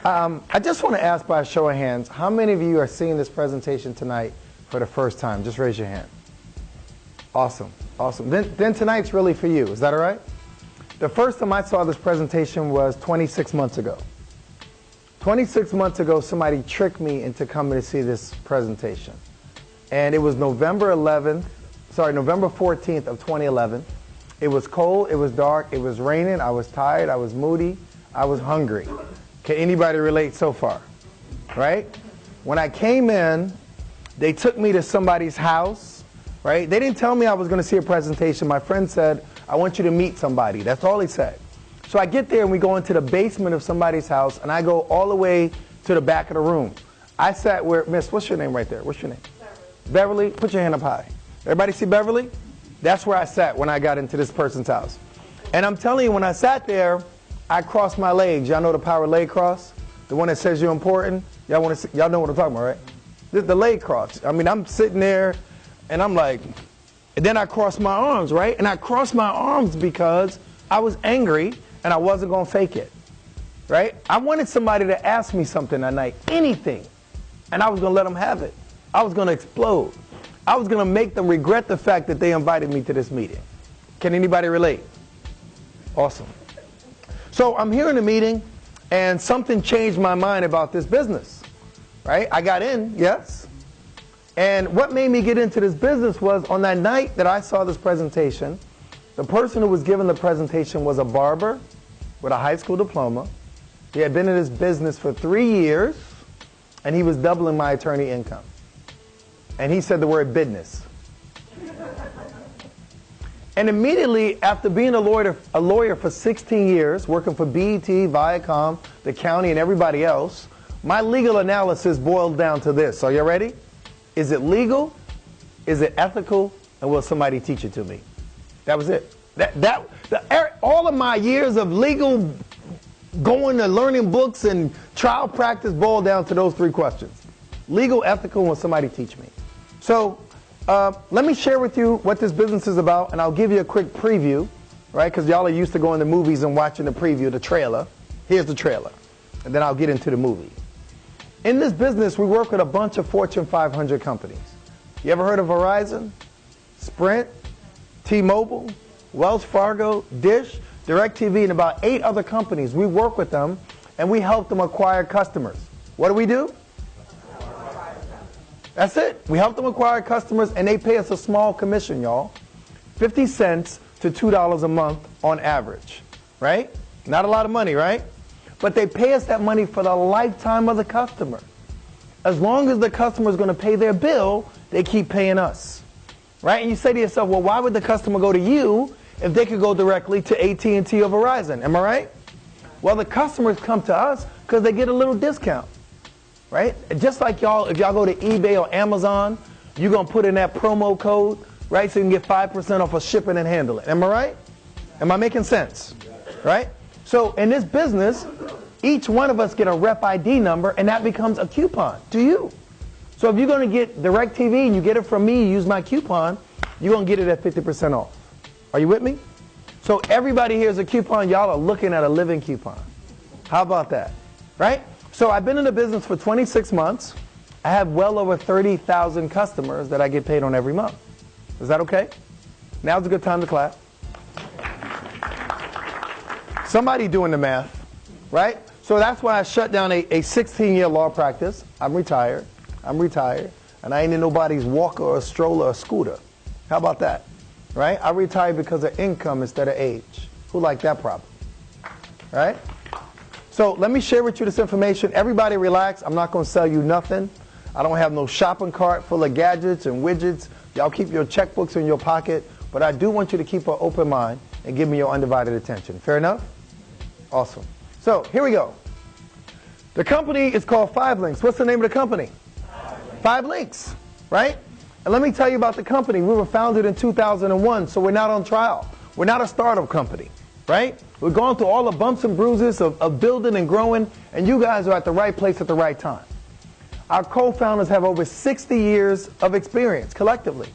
I just want to ask by a show of hands, how many of you are seeing this presentation tonight for the first time? Just raise your hand. Awesome, awesome. Then tonight's really for you. Is that all right? The first time I saw this presentation was 26 months ago. 26 months ago, somebody tricked me into coming to see this presentation. And it was November 14th of 2011. It was cold, it was dark, it was raining, I was tired, I was moody, I was hungry. Can anybody relate so far? Right? When I came in, they took me to somebody's house, right? They didn't tell me I was going to see a presentation. My friend said, I want you to meet somebody. That's all he said. So I get there and we go into the basement of somebody's house and I go all the way to the back of the room. I sat where, Miss, what's your name right there? What's your name? Beverly. Put your hand up high. Everybody see Beverly? That's where I sat when I got into this person's house. And I'm telling you, when I sat there, I crossed my legs. Y'all know the power leg cross? The one that says you're important? Y'all know what I'm talking about, right? The leg cross. I mean, I'm sitting there and I'm like, and then I crossed my arms, right? And I crossed my arms because I was angry and I wasn't going to fake it, right? I wanted somebody to ask me something that night, anything, and I was going to let them have it. I was going to explode. I was going to make them regret the fact that they invited me to this meeting. Can anybody relate? Awesome. So I'm here in the meeting, and something changed my mind about this business, right? I got in, yes. And what made me get into this business was on that night that I saw this presentation, the person who was giving the presentation was a barber with a high school diploma. He had been in this business for 3 years, and he was doubling my attorney income. And he said the word business. And immediately after being a lawyer for 16 years, working for BET, Viacom, the county, and everybody else, my legal analysis boiled down to this. Are you ready? Is it legal? Is it ethical? And will somebody teach it to me? That was it. All of my years of legal going and learning books and trial practice boiled down to those 3 questions. Legal, ethical, and will somebody teach me? So let me share with you what this business is about, and I'll give you a quick preview, right? Because y'all are used to going to movies and watching the preview, the trailer. Here's the trailer, and then I'll get into the movie. In this business, we work with a bunch of Fortune 500 companies. You ever heard of Verizon, Sprint, T-Mobile, Wells Fargo, Dish, DirecTV, and about 8 other companies? We work with them, and we help them acquire customers. What do? That's it. We help them acquire customers, and they pay us a small commission, y'all. 50 cents to $2 a month on average, right? Not a lot of money, right? But they pay us that money for the lifetime of the customer. As long as the customer is going to pay their bill, they keep paying us, right? And you say to yourself, well, why would the customer go to you if they could go directly to AT&T or Verizon? Am I right? Well, the customers come to us because they get a little discount. Right? Just like y'all, if y'all go to eBay or Amazon, you're going to put in that promo code, right? So you can get 5% off of shipping and handling. Am I right? Am I making sense? Right? So in this business, each one of us get a rep ID number, and that becomes a coupon to you. So if you're going to get DirecTV and you get it from me, you use my coupon, you're going to get it at 50% off. Are you with me? So everybody here is a coupon. Y'all are looking at a living coupon. How about that? Right? So I've been in the business for 26 months. I have well over 30,000 customers that I get paid on every month. Is that okay? Now's a good time to clap. Somebody doing the math, right? So that's why I shut down a 16-year law practice. I'm retired, and I ain't in nobody's walker or stroller or scooter. How about that, right? I retired because of income instead of age. Who liked that problem, right? So let me share with you this information. Everybody relax. I'm not going to sell you nothing. I don't have no shopping cart full of gadgets and widgets. Y'all keep your checkbooks in your pocket. But I do want you to keep an open mind and give me your undivided attention. Fair enough? Awesome. So here we go. The company is called 5 Links. What's the name of the company? 5 Links, right? And let me tell you about the company. We were founded in 2001, so we're not on trial. We're not a startup company, right? We're going through all the bumps and bruises of building and growing, and you guys are at the right place at the right time. Our co-founders have over 60 years of experience collectively.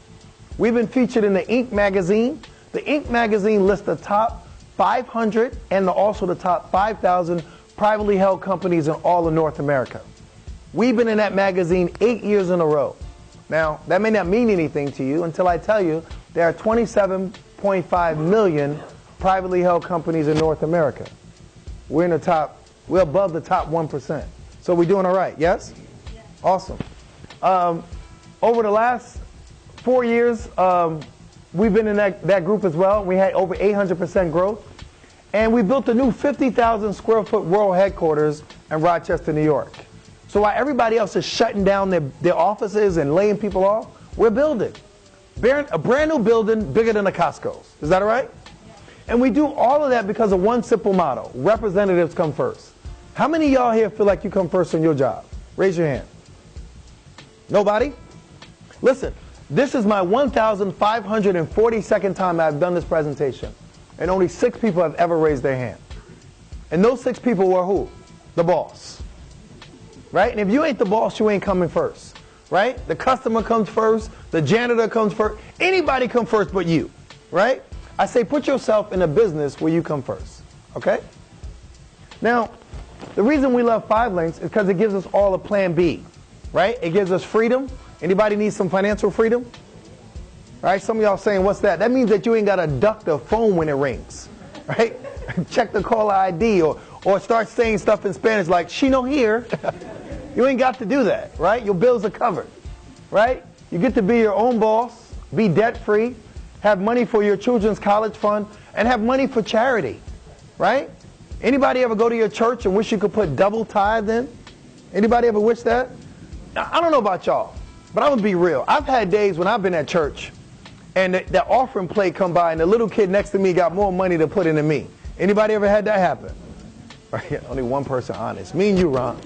We've been featured in the Inc. magazine. The Inc. magazine lists the top 500 and also the top 5,000 privately held companies in all of North America. We've been in that magazine 8 years in a row. Now, that may not mean anything to you until I tell you there are 27.5 million privately held companies in North America. We're above the top 1%. So we're doing all right, yes? Yes. Awesome. Over the last 4 years, we've been in that group as well. We had over 800% growth. And we built a new 50,000 square foot world headquarters in Rochester, New York. So while everybody else is shutting down their offices and laying people off, we're building. A brand new building bigger than a Costco's. Is that all right? Yeah. And we do all of that because of one simple motto. Representatives come first. How many of y'all here feel like you come first on your job? Raise your hand. Nobody? Listen, this is my 1,542nd time I've done this presentation. And only 6 people have ever raised their hand. And those 6 people were who? The boss. Right? And if you ain't the boss, you ain't coming first. Right? The customer comes first. The janitor comes first. Anybody come first but you. Right? I say put yourself in a business where you come first. Okay? Now, the reason we love 5 Links is because it gives us all a plan B. Right? It gives us freedom. Anybody need some financial freedom? Right? Some of y'all saying, what's that? That means that you ain't got to duck the phone when it rings. Right? Check the caller ID or start saying stuff in Spanish like, she no here. You ain't got to do that. Right? Your bills are covered. Right? You get to be your own boss, be debt-free, have money for your children's college fund, and have money for charity. Right? Anybody ever go to your church and wish you could put double tithe in? Anybody ever wish that? Now, I don't know about y'all, but I'm going to be real. I've had days when I've been at church and the offering plate come by and the little kid next to me got more money to put in than me. Anybody ever had that happen? Right? Only one person honest. Me and you, Ron.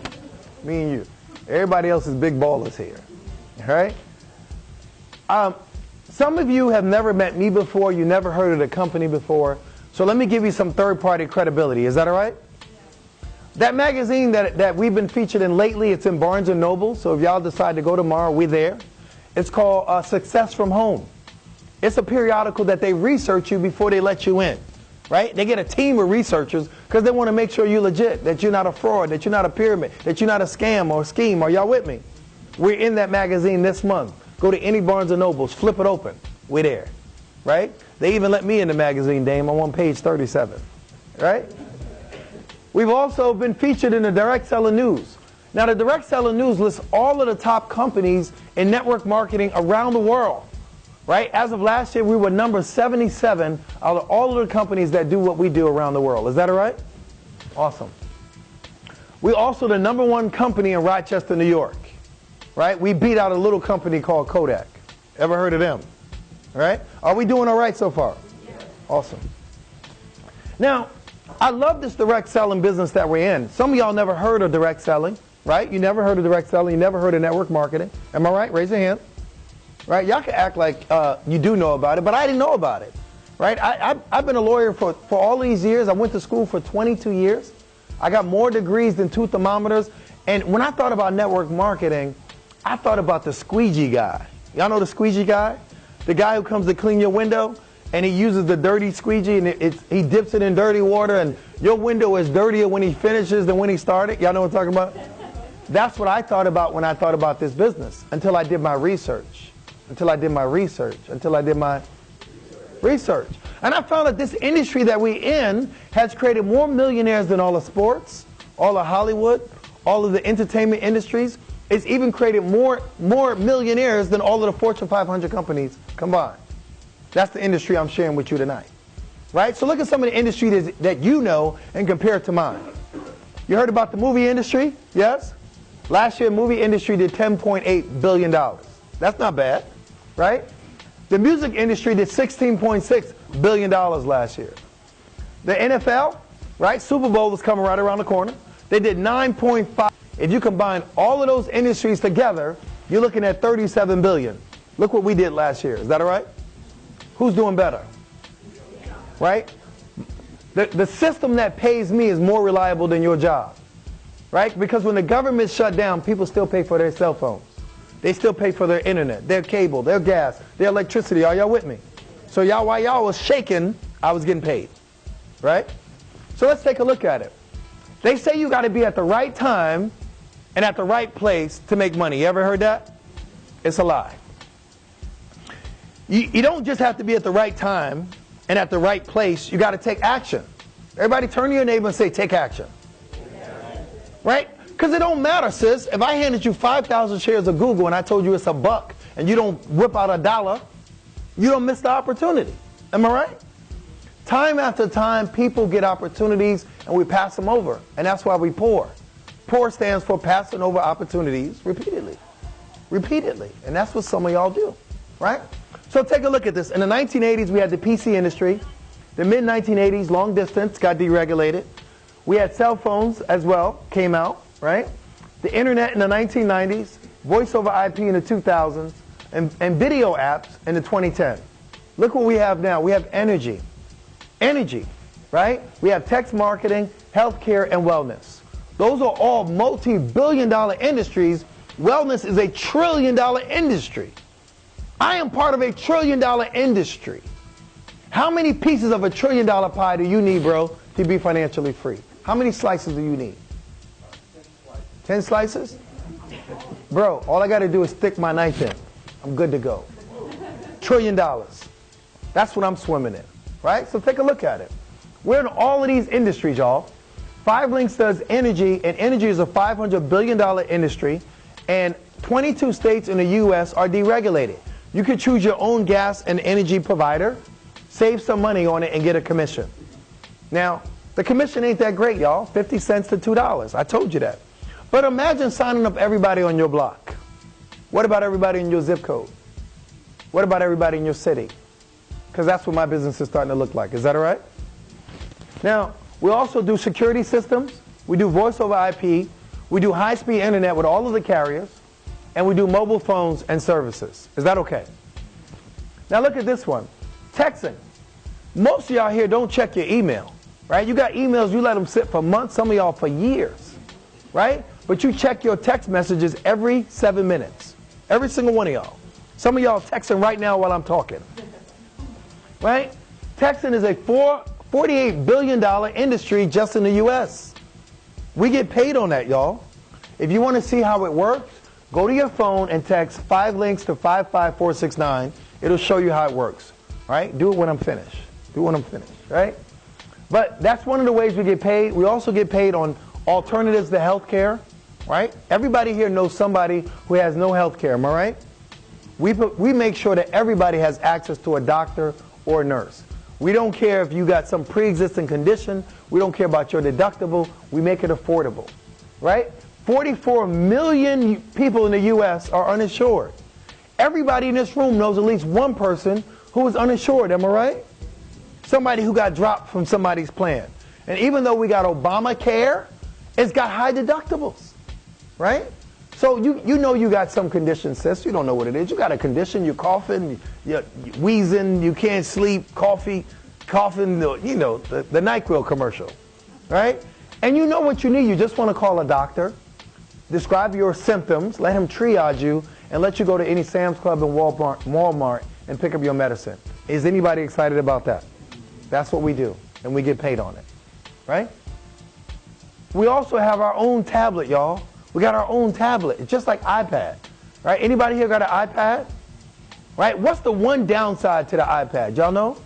Me and you. Everybody else is big ballers here. All right? Some of you have never met me before. You never heard of the company before. So let me give you some third-party credibility. Is that all right? That magazine that we've been featured in lately, it's in Barnes & Noble. So if y'all decide to go tomorrow, we're there. It's called Success from Home. It's a periodical that they research you before they let you in. Right? They get a team of researchers because they want to make sure you're legit, that you're not a fraud, that you're not a pyramid, that you're not a scam or a scheme. Are y'all with me? We're in that magazine this month. Go to any Barnes & Nobles, flip it open. We're there. Right? They even let me in the magazine, Dame. I'm on page 37. Right? We've also been featured in the Direct Seller News. Now, the Direct Seller News lists all of the top companies in network marketing around the world. Right? As of last year, we were number 77 out of all of the companies that do what we do around the world. Is that all right? Awesome. We're also the number 1 company in Rochester, New York. Right? We beat out a little company called Kodak. Ever heard of them? All right? Are we doing all right so far? Yes. Awesome. Now, I love this direct selling business that we're in. Some of y'all never heard of direct selling, right? You never heard of direct selling. You never heard of network marketing. Am I right? Raise your hand. Right? Y'all can act like you do know about it, but I didn't know about it. Right? I've been a lawyer for all these years. I went to school for 22 years. I got more degrees than 2 thermometers. And when I thought about network marketing, I thought about the squeegee guy. Y'all know the squeegee guy? The guy who comes to clean your window, and he uses the dirty squeegee, and he dips it in dirty water, and your window is dirtier when he finishes than when he started. Y'all know what I'm talking about? That's what I thought about when I thought about this business, until I did my research. Until I did my research. And I found that this industry that we're in has created more millionaires than all of sports, all of Hollywood, all of the entertainment industries. It's even created more millionaires than all of the Fortune 500 companies combined. That's the industry I'm sharing with you tonight. Right? So look at some of the industries that you know and compare it to mine. You heard about the movie industry? Yes? Last year, the movie industry did $10.8 billion. That's not bad. Right? The music industry did $16.6 billion last year. The NFL, right? Super Bowl was coming right around the corner. They did 9.5. If you combine all of those industries together, you're looking at $37 billion. Look what we did last year. Is that all right? Who's doing better? Right? The system that pays me is more reliable than your job. Right? Because when the government shut down, people still pay for their cell phones. They still pay for their internet, their cable, their gas, their electricity. Are y'all with me? So while y'all was shaking, I was getting paid. Right? So let's take a look at it. They say you got to be at the right time and at the right place to make money. You ever heard that? It's a lie. You don't just have to be at the right time and at the right place. You got to take action. Everybody turn to your neighbor and say, take action. Right? Because it don't matter, sis. If I handed you 5,000 shares of Google and I told you it's $1 and you don't whip out $1, you don't miss the opportunity. Am I right? Time after time, people get opportunities and we pass them over. And that's why we poor. Poor stands for passing over opportunities repeatedly. Repeatedly. And that's what some of y'all do. Right? So take a look at this. In the 1980s, we had the PC industry. The mid-1980s, long distance, got deregulated. We had cell phones as well, came out, right? The internet in the 1990s, voice over IP in the 2000s, and video apps in the 2010s. Look what we have now. We have energy. Energy, right? We have text marketing, healthcare, and wellness. Those are all multi-billion-dollar industries. Wellness is a trillion-dollar industry. I am part of a trillion-dollar industry. How many pieces of a trillion-dollar pie do you need, bro, to be financially free? How many slices do you need? 10 slices? Bro, all I got to do is stick my knife in. I'm good to go. $1 trillion. That's what I'm swimming in, right? So take a look at it. We're in all of these industries, y'all. 5 Links does energy, and energy is a $500 billion industry, and 22 states in the U.S. are deregulated. You could choose your own gas and energy provider, save some money on it, and get a commission. Now, the commission ain't that great, y'all. 50 cents to $2. I told you that. But imagine signing up everybody on your block. What about everybody in your zip code? What about everybody in your city? Because that's what my business is starting to look like. Is that all right? Now, we also do security systems. We do voice over IP. We do high-speed internet with all of the carriers. And we do mobile phones and services. Is that okay? Now look at this one. Texting. Most of y'all here don't check your email. Right? You got emails, you let them sit for months, some of y'all for years. Right? But you check your text messages every 7 minutes. Every single one of y'all. Some of y'all texting right now while I'm talking. Right? Texting is a $48 billion industry just in the U.S. We get paid on that, y'all. If you want to see how it works, go to your phone and text 5 links to 55469. It'll show you how it works. Right? Do it when I'm finished. Do it when I'm finished. Right? But that's one of the ways we get paid. We also get paid on alternatives to health care. Right? Everybody here knows somebody who has no health care. Am I right? We make sure that everybody has access to a doctor or a nurse. We don't care if you got some pre-existing condition. We don't care about your deductible. We make it affordable. Right? 44 million people in the U.S. are uninsured. Everybody in this room knows at least one person who is uninsured. Am I right? Somebody who got dropped from somebody's plan. And even though we got Obamacare, it's got high deductibles. Right? So you know you got some condition, sis. You don't know what it is. You got a condition. You're coughing, you're wheezing, you can't sleep, coughing, you know, the NyQuil commercial. Right? And you know what you need. You just want to call a doctor, describe your symptoms, let him triage you, and let you go to any Sam's Club and Walmart and pick up your medicine. Is anybody excited about that? That's what we do, and we get paid on it. Right? We also have our own tablet, y'all. We got our own tablet. It's just like iPad. Right? Anybody here got an iPad? Right? What's the one downside to the iPad? Y'all know?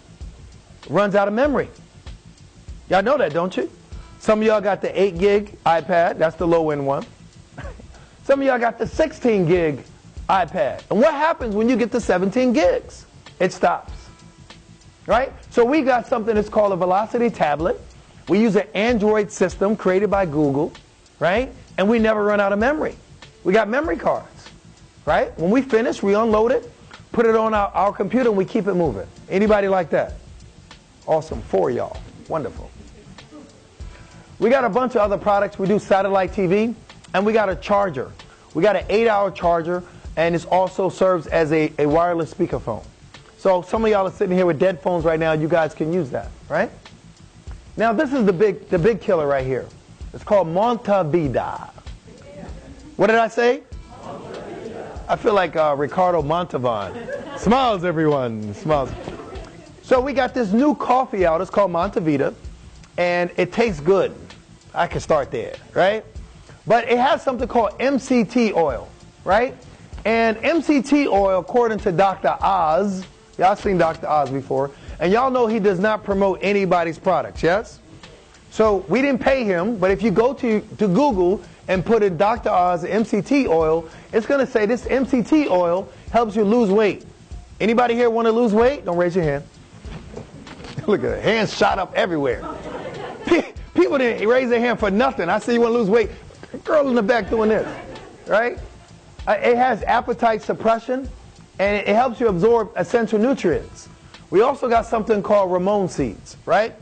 It runs out of memory. Y'all know that, don't you? Some of y'all got the 8 gig iPad. That's the low-end one. Some of y'all got the 16 gig iPad. And what happens when you get to 17 gigs? It stops. Right? So we got something that's called a Velocity tablet. We use an Android system created by Google. Right? And we never run out of memory. We got memory cards. Right? When we finish, we unload it, put it on our computer, and we keep it moving. Anybody like that? Awesome. 4 y'all. Wonderful. We got a bunch of other products. We do satellite TV, and we got a charger. We got an 8-hour charger, and it also serves as a wireless speakerphone. So some of y'all are sitting here with dead phones right now. You guys can use that, right? Now this is the big killer right here. It's called Montevida. What did I say? I feel like Ricardo Montalban. Smiles, everyone. Smiles. So we got this new coffee out. It's called Montevida, and it tastes good. I can start there, right? But it has something called MCT oil, right? And MCT oil, according to Dr. Oz, y'all seen Dr. Oz before, and y'all know he does not promote anybody's products, yes? So we didn't pay him, but if you go to Google and put in Dr. Oz MCT oil, it's going to say this MCT oil helps you lose weight. Anybody here want to lose weight? Don't raise your hand. Look at it. Hands shot up everywhere. People didn't raise their hand for nothing. I say you want to lose weight. Girl in the back doing this, right? It has appetite suppression, and it helps you absorb essential nutrients. We also got something called Ramon seeds, right?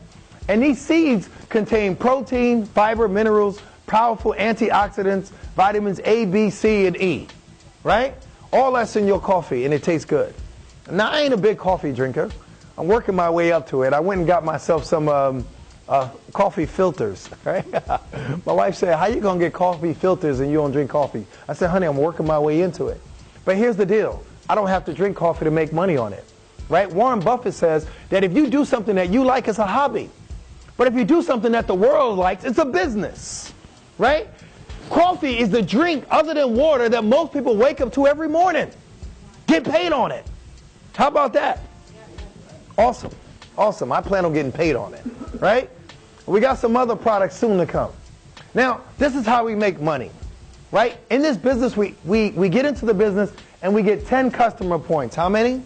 And these seeds contain protein, fiber, minerals, powerful antioxidants, vitamins A, B, C, and E, right? All that's in your coffee, and it tastes good. Now, I ain't a big coffee drinker. I'm working my way up to it. I went and got myself some coffee filters, right? My wife said, how you going to get coffee filters and you don't drink coffee? I said, honey, I'm working my way into it. But here's the deal. I don't have to drink coffee to make money on it, right? Warren Buffett says that if you do something that you like, it's a hobby. But if you do something that the world likes, it's a business, right? Coffee is the drink other than water that most people wake up to every morning. Get paid on it. How about that? Awesome. Awesome. I plan on getting paid on it, right? We got some other products soon to come. Now, this is how we make money, right? In this business, we get into the business and we get 10 customer points. How many?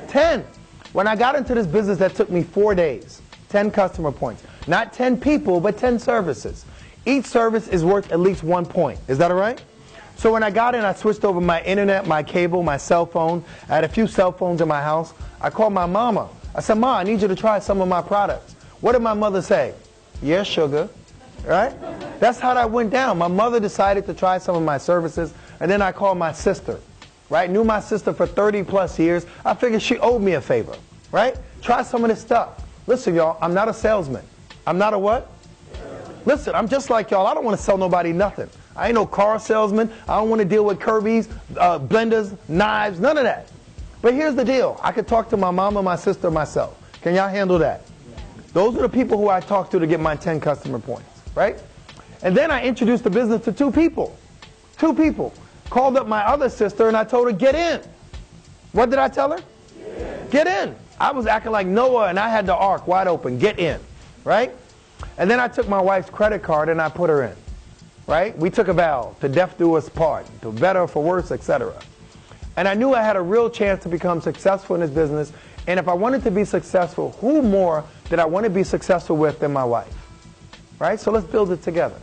10. When I got into this business, that took me 4 days. 10 customer points. Not 10 people, but 10 services. Each service is worth at least 1 point. Is that all right? So when I got in, I switched over my internet, my cable, my cell phone. I had a few cell phones in my house. I called my mama. I said, Ma, I need you to try some of my products. What did my mother say? Yes, sugar. Right? That's how that went down. My mother decided to try some of my services, and then I called my sister. Right? Knew my sister for 30 plus years. I figured she owed me a favor. Right? Try some of this stuff. Listen, y'all, I'm not a salesman. I'm not a what? Listen, I'm just like y'all. I don't want to sell nobody nothing. I ain't no car salesman. I don't want to deal with Kirby's, blenders, knives, none of that. But here's the deal. I could talk to my mama, my sister, myself. Can y'all handle that? Those are the people who I talk to get my 10 customer points, right? And then I introduced the business to 2 people. 2 people. Called up my other sister and I told her, get in. What did I tell her? Get in. I was acting like Noah and I had the ark wide open. Get in, right? And then I took my wife's credit card and I put her in, right? We took a vow to death do us part, to better for worse, etc. And I knew I had a real chance to become successful in this business. And if I wanted to be successful, who more did I want to be successful with than my wife? Right? So let's build it together.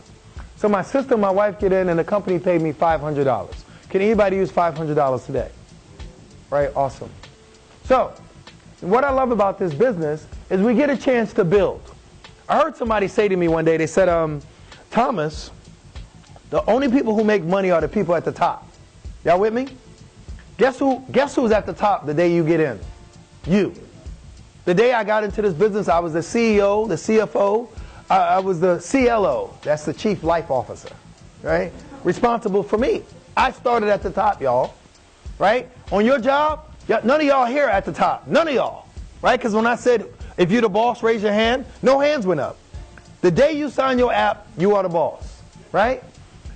So my sister and my wife get in and the company paid me $500. Can anybody use $500 today? Right? Awesome. So what I love about this business is we get a chance to build. I heard somebody say to me one day, they said, Thomas, the only people who make money are the people at the top. Y'all with me? Guess who's at the top the day you get in? You. The day I got into this business, I was the CEO, the CFO, I was the CLO. That's the Chief Life Officer, right? Responsible for me. I started at the top, y'all, right? On your job, none of y'all here at the top. None of y'all, right? Because when I said, if you're the boss, raise your hand, no hands went up. The day you sign your app, you are the boss, right?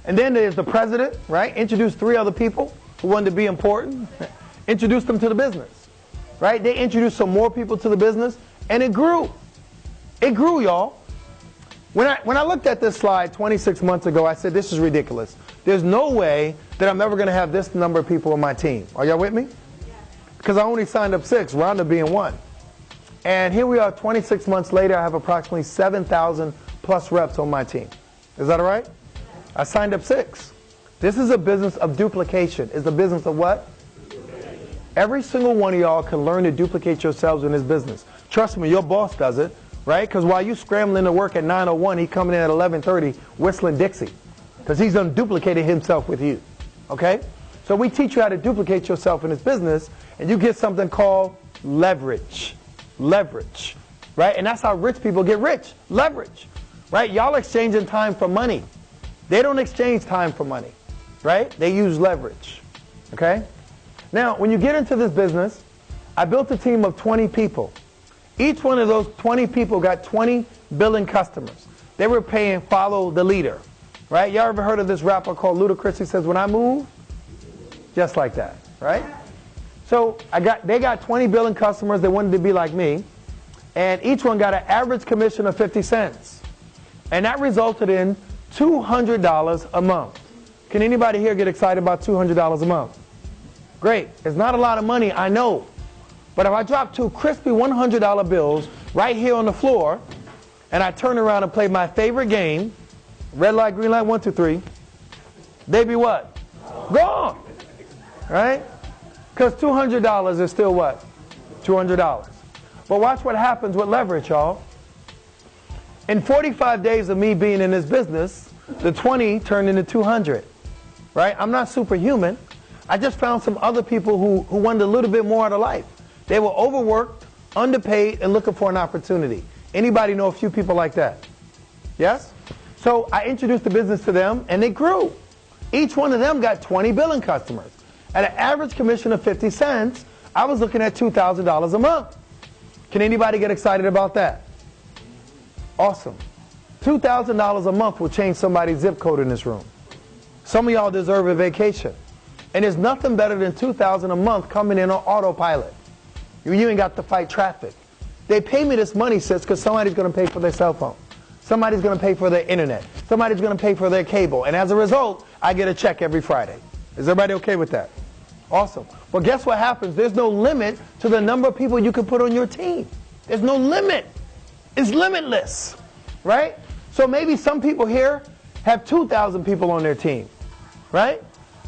And then there's the president, right? Introduce 3 other people who wanted to be important. Introduce them to the business, right? They introduced some more people to the business, and it grew. It grew, y'all. When I looked at this slide 26 months ago, I said, this is ridiculous. There's no way that I'm ever going to have this number of people on my team. Are y'all with me? Because I only signed up 6, round up being 1. And here we are 26 months later, I have approximately 7,000 plus reps on my team. Is that all right? I signed up 6. This is a business of duplication. It's a business of what? Every single one of y'all can learn to duplicate yourselves in this business. Trust me, your boss does it, right? Because while you scrambling to work at 9:01, he's coming in at 11:30 whistling Dixie. Because he's unduplicated himself with you. Okay? So we teach you how to duplicate yourself in this business, and you get something called leverage. Leverage. Right? And that's how rich people get rich. Leverage. Right? Y'all exchanging time for money. They don't exchange time for money. Right? They use leverage. Okay? Now, when you get into this business, I built a team of 20 people. Each one of those 20 people got 20 billing customers. they were paying follow the leader. Right? Y'all ever heard of this rapper called Ludacris? He says, when I move, just like that. Right? So they got 20 billion customers. They wanted to be like me. And each one got an average commission of 50 cents. And that resulted in $200 a month. Can anybody here get excited about $200 a month? Great. It's not a lot of money, I know. But if I drop two crispy $100 bills right here on the floor, and I turn around and play my favorite game, red light, green light, 1, 2, 3, they be what? Gone. Right? Because $200 is still what? $200. But watch what happens with leverage, y'all. In 45 days of me being in this business, the 20 turned into 200. Right? I'm not superhuman. I just found some other people who wanted a little bit more out of life. They were overworked, underpaid, and looking for an opportunity. Anybody know a few people like that? Yes? So I introduced the business to them, and they grew. Each one of them got 20 billion customers. At an average commission of 50 cents, I was looking at $2,000 a month. Can anybody get excited about that? Awesome. $2,000 a month will change somebody's zip code in this room. Some of y'all deserve a vacation. And there's nothing better than $2,000 a month coming in on autopilot. You ain't got to fight traffic. They pay me this money, sis, because somebody's going to pay for their cell phone. Somebody's going to pay for their internet. Somebody's going to pay for their cable. And as a result, I get a check every Friday. Is everybody okay with that? Awesome. Well, guess what happens? There's no limit to the number of people you can put on your team. There's no limit. It's limitless. Right? So maybe some people here have 2,000 people on their team. Right?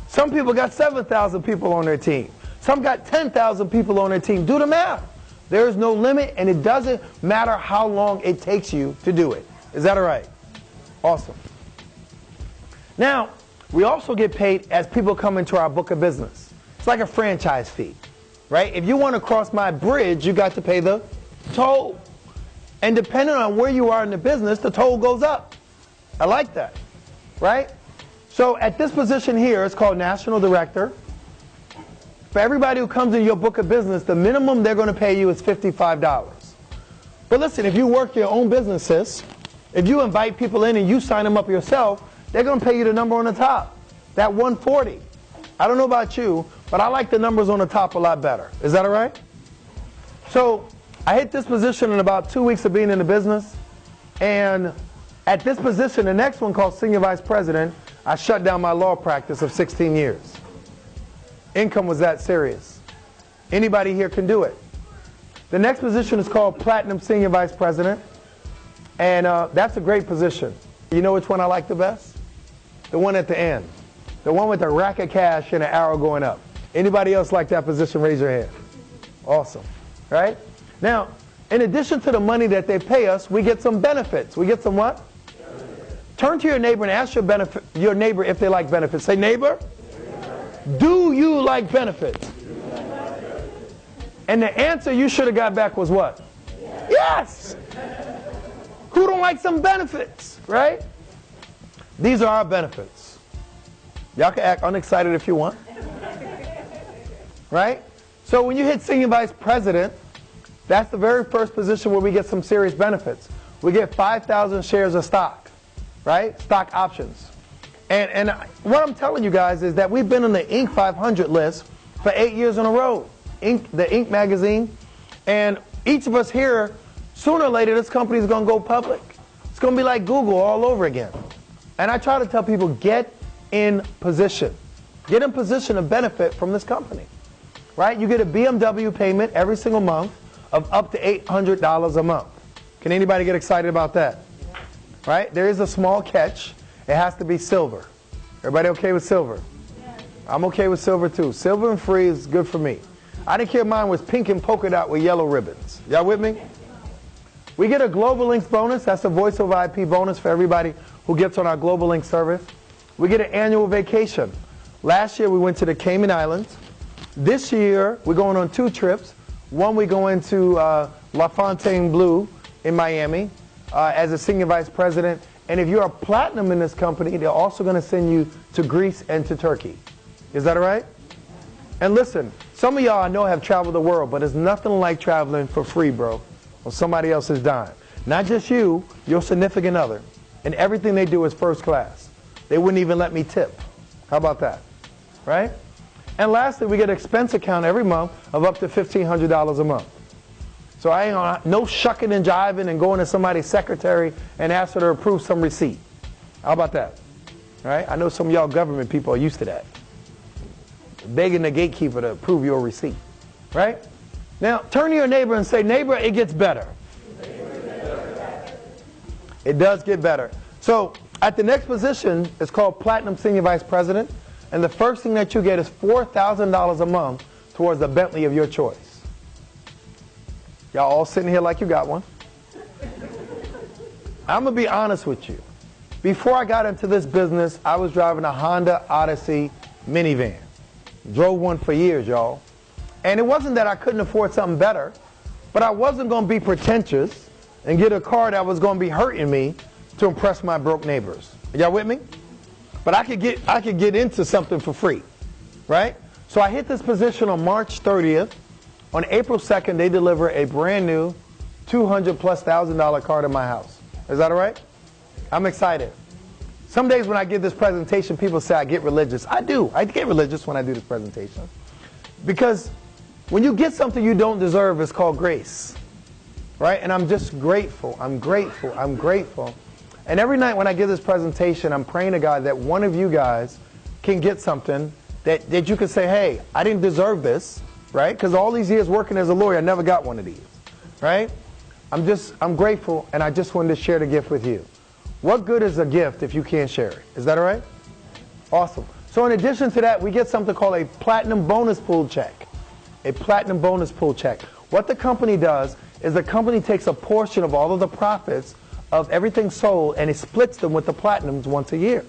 Some people got 7,000 people on their team. Some got 10,000 people on their team. Do the math. There is no limit, and it doesn't matter how long it takes you to do it. Is that all right? Awesome. Now, we also get paid as people come into our book of business. It's like a franchise fee, right? If you want to cross my bridge, you got to pay the toll. And depending on where you are in the business, the toll goes up. I like that, right? So at this position here, it's called National Director. For everybody who comes in your book of business, the minimum they're going to pay you is $55. But listen, if you work your own businesses, if you invite people in and you sign them up yourself, they're going to pay you the number on the top, that 140. I don't know about you, but I like the numbers on the top a lot better. Is that all right? So I hit this position in about 2 weeks of being in the business. And at this position, the next one called Senior Vice President, I shut down my law practice of 16 years. Income was that serious. Anybody here can do it. The next position is called Platinum Senior Vice President. And that's a great position. You know which one I like the best? The one at the end. The one with a rack of cash and an arrow going up. Anybody else like that position? Raise your hand. Awesome. Right? Now, in addition to the money that they pay us, we get some benefits. We get some what? Turn to your neighbor and ask your neighbor if they like benefits. Say, neighbor, do you like benefits? And the answer you should have got back was what? Yes! Who don't like some benefits, right? These are our benefits. Y'all can act unexcited if you want. Right? So when you hit Senior Vice President, that's the very first position where we get some serious benefits. We get 5,000 shares of stock, right? Stock options. And what I'm telling you guys is that we've been on the Inc. 500 list for 8 years in a row. The Inc. magazine. And each of us here, sooner or later, this company is going to go public. It's going to be like Google all over again. And I try to tell people, get in position. Get in position to benefit from this company. Right? You get a BMW payment every single month of up to $800 a month. Can anybody get excited about that? Right? There is a small catch. It has to be silver. Everybody okay with silver? Yes. I'm okay with silver too. Silver and free is good for me. I didn't care if mine was pink and polka dot with yellow ribbons. Y'all with me? We get a Global Links bonus. That's a voice over IP bonus for everybody who gets on our Global Link service. We get an annual vacation. Last year we went to the Cayman Islands. This year we're going on 2 trips. One, we go into La Fontainebleau in Miami as a Senior Vice President. And if you're a platinum in this company, they're also going to send you to Greece and to Turkey. Is that all right? And listen, some of y'all I know have traveled the world, but it's nothing like traveling for free, bro, on somebody else's dime. Not just you, your significant other. and everything they do is first class. They wouldn't even let me tip. How about that? Right? And lastly, we get an expense account every month of up to $1,500 a month. So I ain't no shucking and jiving and going to somebody's secretary and ask her to approve some receipt. How about that? Right? I know some of y'all government people are used to that. Begging the gatekeeper to approve your receipt. Right? Now, turn to your neighbor and say, neighbor, it gets better. It does get better. So, at the next position, it's called Platinum Senior Vice President. And the first thing that you get is $4,000 a month towards the Bentley of your choice. Y'all all sitting here like you got one. I'm going to be honest with you. Before I got into this business, I was driving a Honda Odyssey minivan. Drove one for years, y'all. And it wasn't that I couldn't afford something better, but I wasn't going to be pretentious and get a car that was going to be hurting me to impress my broke neighbors. Y'all with me? But I could get into something for free, right? So I hit this position on March 30th. On April 2nd, they deliver a brand new $200,000+ car to my house. Is that all right? I'm excited. Some days when I give this presentation, people say I get religious. I do. I get religious when I do this presentation. Because when you get something you don't deserve, it's called grace. Right? And I'm just grateful. I'm grateful. I'm grateful. And every night when I give this presentation, I'm praying to God that one of you guys can get something that you can say, hey, I didn't deserve this. Right? Because all these years working as a lawyer, I never got one of these. Right? I'm grateful, and I just wanted to share the gift with you. What good is a gift if you can't share it? Is that all right? Awesome. So in addition to that, we get something called a platinum bonus pool check. A platinum bonus pool check. What the company does is the company takes a portion of all of the profits of everything sold and it splits them with the platinums once a year.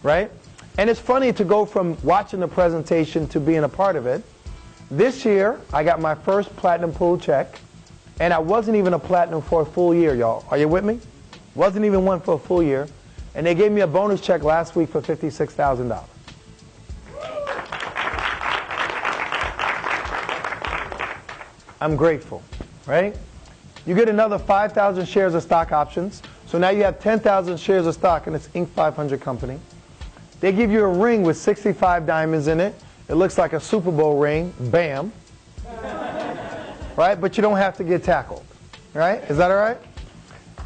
Right? And it's funny to go from watching the presentation to being a part of it. This year, I got my first platinum pool check, and I wasn't even a platinum for a full year, y'all. Are you with me? Wasn't even one for a full year. And they gave me a bonus check last week for $56,000. I'm grateful, right? You get another 5,000 shares of stock options. So now you have 10,000 shares of stock in this Inc. 500 company. They give you a ring with 65 diamonds in it. It looks like a Super Bowl ring. Bam. Right? But you don't have to get tackled. Right? Is that all right?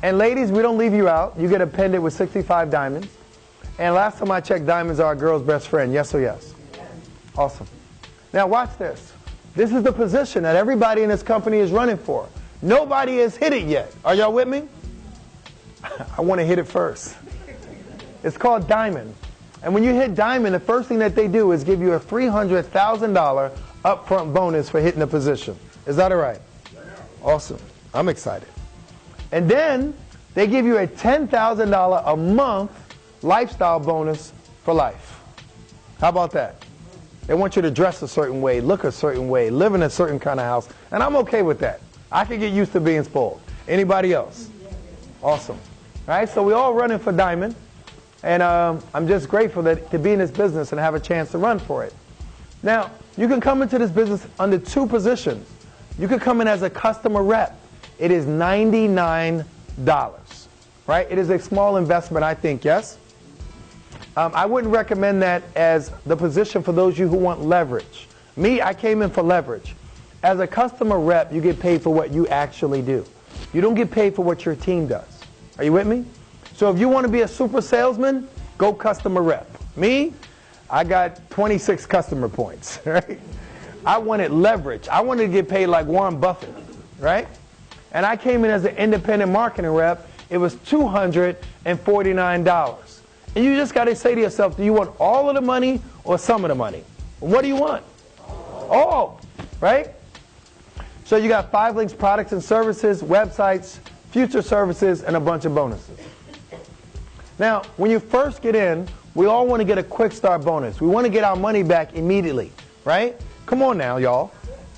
And ladies, we don't leave you out. You get a pendant with 65 diamonds. And last time I checked, diamonds are a girl's best friend. Yes or yes? Awesome. Now watch this. This is the position that everybody in this company is running for. Nobody has hit it yet. Are y'all with me? I want to hit it first. It's called diamond. And when you hit diamond, the first thing that they do is give you a $300,000 upfront bonus for hitting the position. Is that all right? Awesome. I'm excited. And then they give you a $10,000 a month lifestyle bonus for life. How about that? They want you to dress a certain way, look a certain way, live in a certain kind of house. And I'm okay with that. I can get used to being spoiled. Anybody else? Awesome. All right, so we're all running for diamond. And I'm just grateful to be in this business and have a chance to run for it. Now, you can come into this business under two positions. You can come in as a customer rep. It is $99. Right? It is a small investment, I think, yes? I wouldn't recommend that as the position for those of you who want leverage. Me, I came in for leverage. As a customer rep, you get paid for what you actually do. You don't get paid for what your team does. Are you with me? So if you want to be a super salesman, go customer rep. Me, I got 26 customer points, right? I wanted leverage. I wanted to get paid like Warren Buffett, right? And I came in as an independent marketing rep. It was $249. And you just got to say to yourself, do you want all of the money or some of the money? What do you want? All, right? So you got 5 links, products and services, websites, future services, and a bunch of bonuses. Now, when you first get in, we all want to get a quick start bonus. We want to get our money back immediately, right? Come on now, y'all.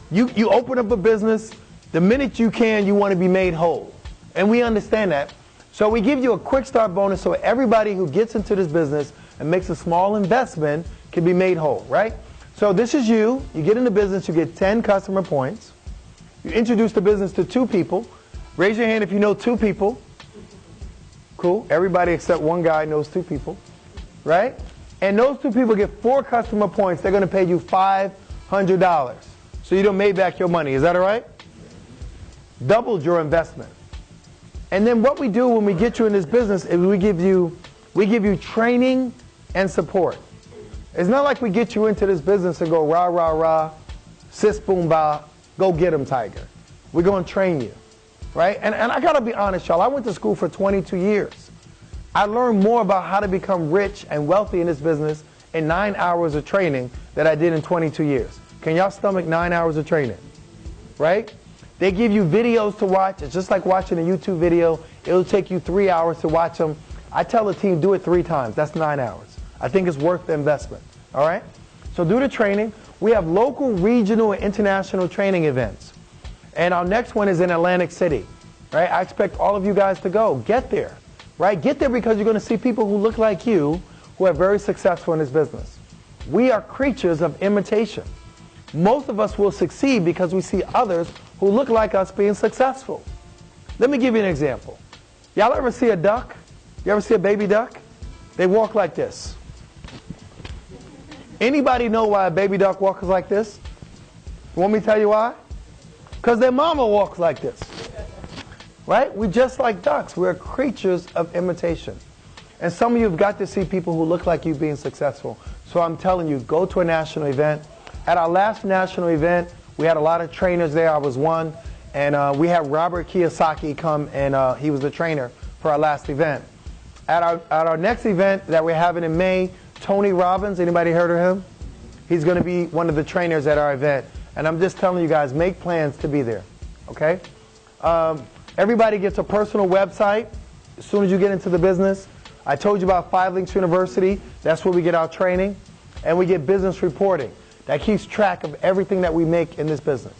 You open up a business, the minute you can, you want to be made whole. And we understand that. So we give you a quick start bonus so everybody who gets into this business and makes a small investment can be made whole, right? So this is you. You get in the business, you get 10 customer points. You introduce the business to 2 people. Raise your hand if you know 2 people. Cool. Everybody except one guy knows 2 people, right? And those 2 people get 4 customer points. They're going to pay you $500. So you don't made back your money. Is that all right? Doubled your investment. And then what we do when we get you in this business is we give you training and support. It's not like we get you into this business and go rah, rah, rah, sis, boom, bah, go get 'em, tiger. We're going to train you, right? And I got to be honest, y'all. I went to school for 22 years. I learned more about how to become rich and wealthy in this business in 9 hours of training than I did in 22 years. Can y'all stomach 9 hours of training, right? They give you videos to watch. It's just like watching a YouTube video. It'll take you 3 hours to watch them. I tell the team, do it 3 times. That's 9 hours. I think it's worth the investment, all right? So do the training. We have local, regional, and international training events. And our next one is in Atlantic City, right? I expect all of you guys to go. Get there, right? Get there because you're going to see people who look like you who are very successful in this business. We are creatures of imitation. Most of us will succeed because we see others who look like us being successful. Let me give you an example. Y'all ever see a duck? You ever see a baby duck? They walk like this. Anybody know why a baby duck walks like this? You want me to tell you why? Because their mama walks like this. Right? We're just like ducks. We're creatures of imitation. And some of you have got to see people who look like you being successful. So I'm telling you, go to a national event. At our last national event, we had a lot of trainers there. I was one. And we had Robert Kiyosaki come, and he was the trainer for our last event. At our next event that we're having in May, Tony Robbins, anybody heard of him? He's going to be one of the trainers at our event. And I'm just telling you guys, make plans to be there, okay? Everybody gets a personal website as soon as you get into the business. I told you about 5 Links University. That's where we get our training. And we get business reporting. That keeps track of everything that we make in this business.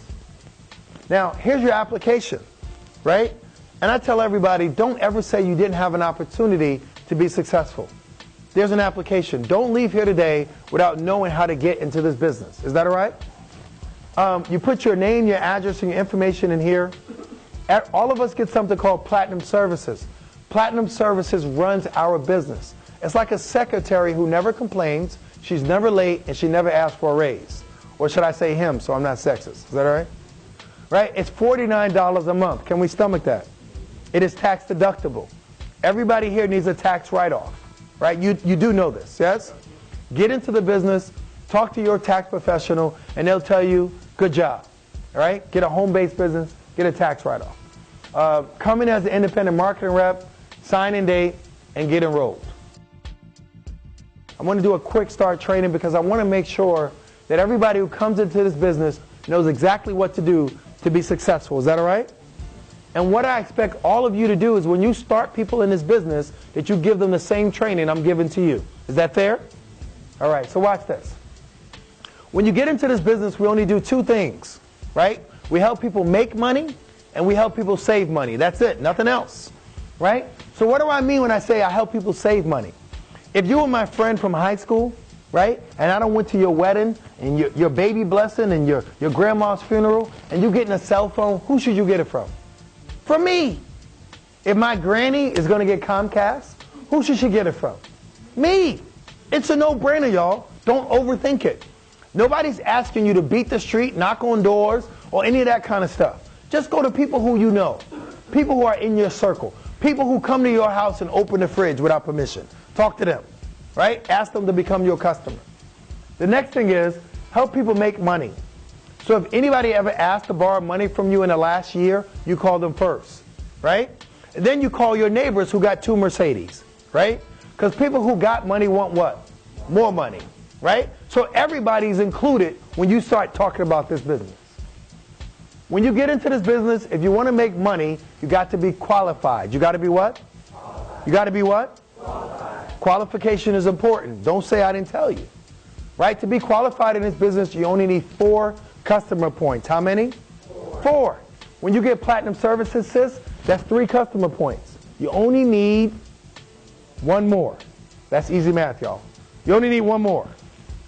Now, here's your application, right? And I tell everybody, don't ever say you didn't have an opportunity to be successful. There's an application. Don't leave here today without knowing how to get into this business. Is that all right? You put your name, your address, and your information in here. All of us get something called Platinum Services. Platinum Services runs our business. It's like a secretary who never complains, she's never late, and she never asks for a raise. Or should I say him, so I'm not sexist. Is that all right? Right? It's $49 a month. Can we stomach that? It is tax deductible. Everybody here needs a tax write-off. Right? You do know this, yes? Get into the business, talk to your tax professional, and they'll tell you, good job. All right? Get a home-based business, get a tax write-off. Come in as an independent marketing rep, sign in date, and get enrolled. I'm going to do a quick start training because I want to make sure that everybody who comes into this business knows exactly what to do to be successful. Is that all right? And what I expect all of you to do is when you start people in this business, that you give them the same training I'm giving to you. Is that fair? All right, so watch this. When you get into this business, we only do 2 things, right? We help people make money, and we help people save money. That's it, nothing else, right? So what do I mean when I say I help people save money? If you were my friend from high school, right, and I done went to your wedding, and your baby blessing, and your grandma's funeral, and you getting a cell phone, who should you get it from? From me. If my granny is going to get Comcast, who should she get it from? Me. It's a no-brainer, y'all. Don't overthink it. Nobody's asking you to beat the street, knock on doors, or any of that kind of stuff. Just go to people who you know, people who are in your circle, people who come to your house and open the fridge without permission. Talk to them, right? Ask them to become your customer. The next thing is help people make money. So if anybody ever asked to borrow money from you in the last year, you call them first, right? And then you call your neighbors who got 2 Mercedes, right? Because people who got money want what? More money, right? So everybody's included when you start talking about this business. When you get into this business, if you want to make money, you got to be qualified. You got to be what? Qualified. You got to be what? Qualified. Qualification is important. Don't say I didn't tell you. Right? To be qualified in this business, you only need 4 customer points. How many? 4. When you get Platinum Services, sis, that's 3 customer points. You only need 1 more. That's easy math, y'all. You only need 1 more,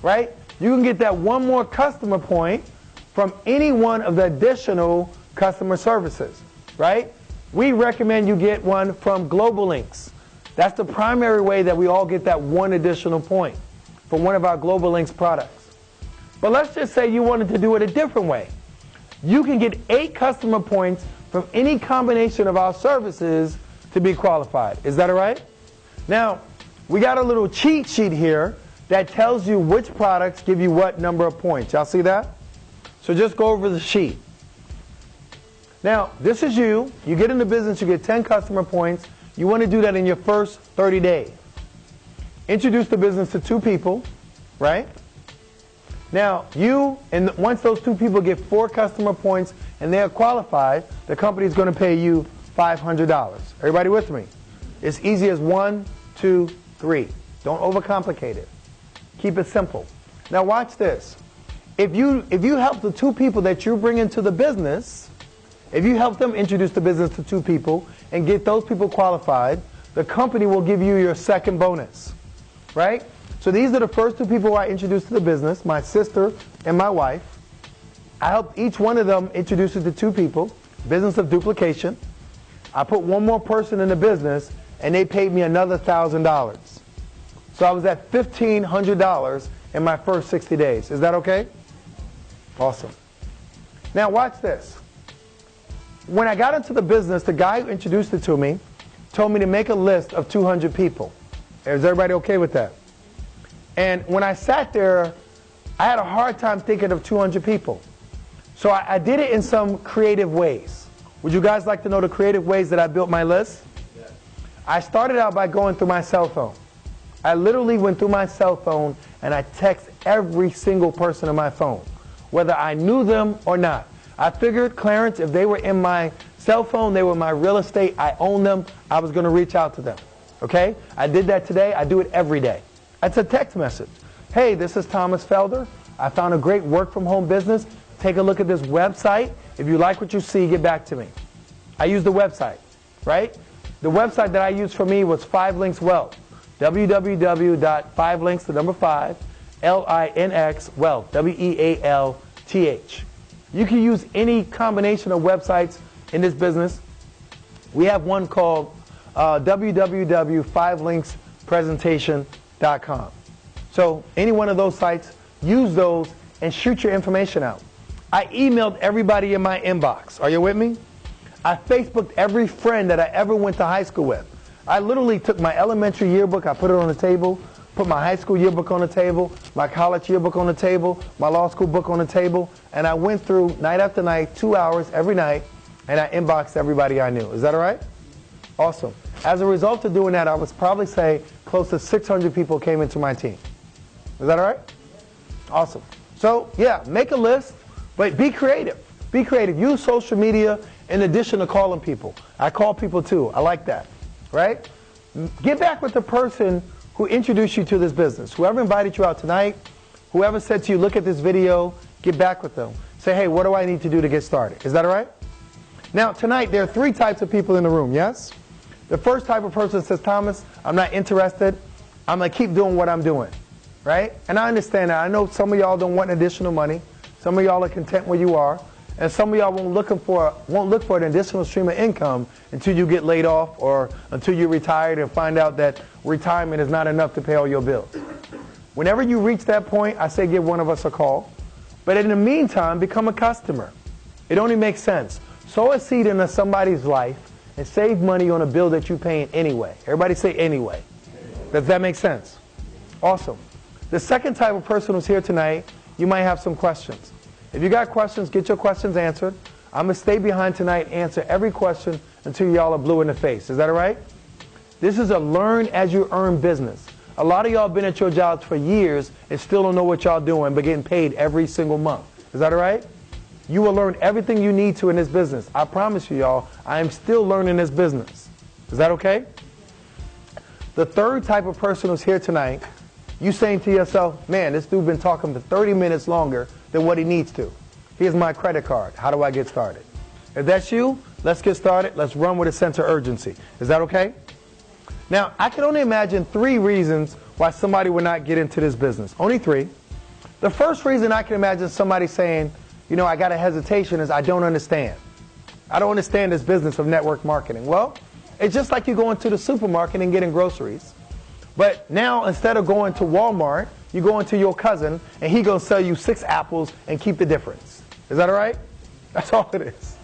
right? You can get that 1 more customer point from any one of the additional customer services, right? We recommend you get one from Global Links. That's the primary way that we all get that one additional point for one of our Global Links products. But let's just say you wanted to do it a different way. You can get 8 customer points from any combination of our services to be qualified. Is that all right? Now, we got a little cheat sheet here that tells you which products give you what number of points. Y'all see that? So just go over the sheet. Now, this is you. You get in the business, you get 10 customer points. You want to do that in your first 30 days. Introduce the business to 2 people, right? Now, once those 2 people get 4 customer points and they are qualified, the company is going to pay you $500. Everybody with me? It's easy as 1, 2, 3. Don't overcomplicate it. Keep it simple. Now watch this. If you help the 2 people that you bring into the business, if you help them introduce the business to 2 people and get those people qualified, the company will give you your second bonus, right? So these are the first 2 people I introduced to the business, my sister and my wife. I helped each one of them introduce it to 2 people, business of duplication. I put one more person in the business, and they paid me another $1,000. So I was at $1,500 in my first 60 days. Is that okay? Awesome. Now watch this. When I got into the business, the guy who introduced it to me told me to make a list of 200 people. Is everybody okay with that? And when I sat there, I had a hard time thinking of 200 people. So I did it in some creative ways. Would you guys like to know the creative ways that I built my list? Yes. I started out by going through my cell phone. I literally went through my cell phone and I text every single person on my phone, whether I knew them or not. I figured, Clarence, if they were in my cell phone, they were my real estate, I own them, I was going to reach out to them. Okay? I did that today. I do it every day. It's a text message. Hey, this is Thomas Felder. I found a great work-from-home business. Take a look at this website. If you like what you see, get back to me. I use the website, right? The website that I used for me was 5 Links Wealth. www.5links, the number 5, L-I-N-X, Wealth, W-E-A-L-T-H. You can use any combination of websites in this business. We have one called www.5linkspresentation.com. So any one of those sites, use those and shoot your information out. I emailed everybody in my inbox. Are you with me? I Facebooked every friend that I ever went to high school with. I literally took my elementary yearbook, I put it on the table, put my high school yearbook on the table, my college yearbook on the table, my law school book on the table, and I went through night after night, 2 hours every night, and I inboxed everybody I knew. Is that all right? Awesome. As a result of doing that, I would probably say close to 600 people came into my team. Is that all right? Awesome. So, yeah, make a list, but be creative. Be creative. Use social media in addition to calling people. I call people too. I like that. Right? Get back with the person who introduced you to this business. Whoever invited you out tonight, whoever said to you, look at this video, get back with them. Say, hey, what do I need to do to get started? Is that all right? Now, tonight, there are 3 types of people in the room, yes? The first type of person says, Thomas, I'm not interested. I'm going to keep doing what I'm doing. Right? And I understand that. I know some of y'all don't want additional money. Some of y'all are content where you are. And some of y'all won't look for an additional stream of income until you get laid off or until you're retired and find out that retirement is not enough to pay all your bills. Whenever you reach that point, I say give one of us a call. But in the meantime, become a customer. It only makes sense. Sow a seed into somebody's life and save money on a bill that you're paying anyway. Everybody say anyway. Does that make sense? Awesome. The second type of person who's here tonight, you might have some questions. If you got questions, get your questions answered. I'm going to stay behind tonight and answer every question until y'all are blue in the face. Is that all right? This is a learn as you earn business. A lot of y'all been at your jobs for years and still don't know what y'all doing, but getting paid every single month. Is that all right? You will learn everything you need to in this business. I promise you, y'all, I am still learning this business. Is that okay? The third type of person who's here tonight, you saying to yourself, man, this dude been talking for 30 minutes longer than what he needs to. Here's my credit card. How do I get started? If that's you, let's get started. Let's run with a sense of urgency. Is that okay? Now, I can only imagine 3 reasons why somebody would not get into this business. Only 3. The first reason I can imagine somebody saying, you know, I got a hesitation is I don't understand. I don't understand this business of network marketing. Well, It's just like you going to the supermarket and getting groceries. But now, instead of going to Walmart, you go into your cousin, and he going to sell you 6 apples and keep the difference. Is that all right? That's all it is.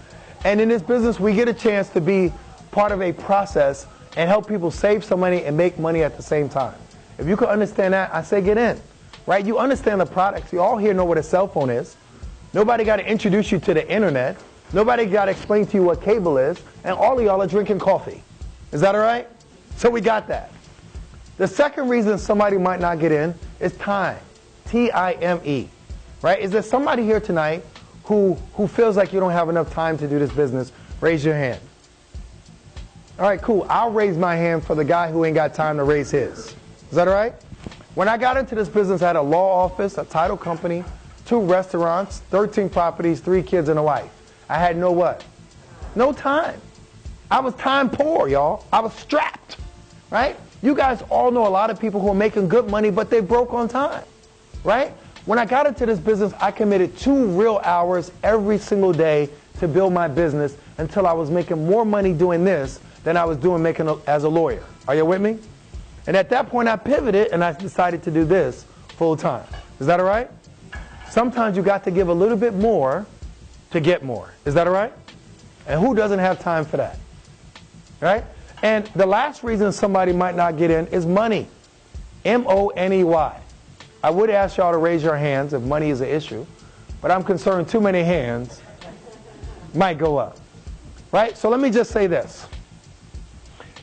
And in this business, we get a chance to be part of a process and help people save some money and make money at the same time. If you can understand that, I say get in. Right? You understand the products. You all here know what a cell phone is. Nobody got to introduce you to the internet. Nobody got to explain to you what cable is. And all of y'all are drinking coffee. Is that all right? So we got that. The second reason somebody might not get in is time. T-I-M-E. Right? Is there somebody here tonight who feels like you don't have enough time to do this business? Raise your hand. All right, cool. I'll raise my hand for the guy who ain't got time to raise his. Is that all right? When I got into this business, I had a law office, a title company, 2 restaurants, 13 properties, 3 kids, and a wife. I had no what? No time. I was time poor, y'all. I was strapped, right? You guys all know a lot of people who are making good money, but they broke on time, right? When I got into this business, I committed 2 real hours every single day to build my business until I was making more money doing this than I was doing as a lawyer. Are you with me? And at that point, I pivoted and I decided to do this full time. Is that all right? Sometimes you got to give a little bit more to get more. Is that all right? And who doesn't have time for that? Right? And the last reason somebody might not get in is money. M-O-N-E-Y. I would ask y'all to raise your hands if money is an issue, but I'm concerned too many hands might go up. Right? So let me just say this.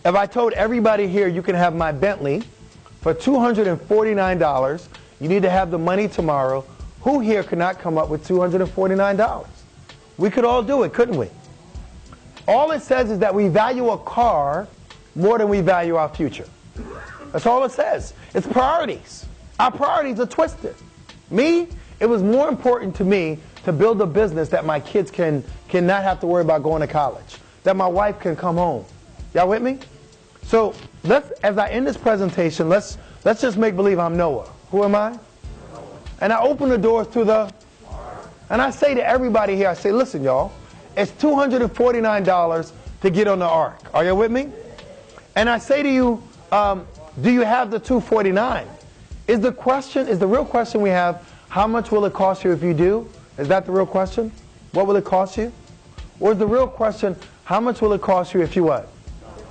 If I told everybody here you can have my Bentley for $249, you need to have the money tomorrow, who here could not come up with $249? We could all do it, couldn't we? All it says is that we value a car more than we value our future. That's all it says. It's priorities. Our priorities are twisted. Me, it was more important to me to build a business that my kids cannot have to worry about going to college, that my wife can come home. Y'all with me? So as I end this presentation, let's just make believe I'm Noah. Who am I? And I open the doors to the, and I say to everybody here, I say, listen, y'all, it's $249 to get on the ark. Are you with me? And I say to you, do you have the $249? Is the real question we have, how much will it cost you if you do? Is that the real question? What will it cost you? Or is the real question, how much will it cost you if you what?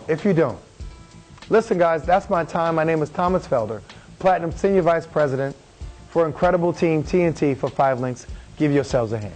If you don't. Listen, guys, that's my time. My name is Thomas Felder, Platinum Senior Vice President for incredible team TNT for 5 Links. Give yourselves a hand.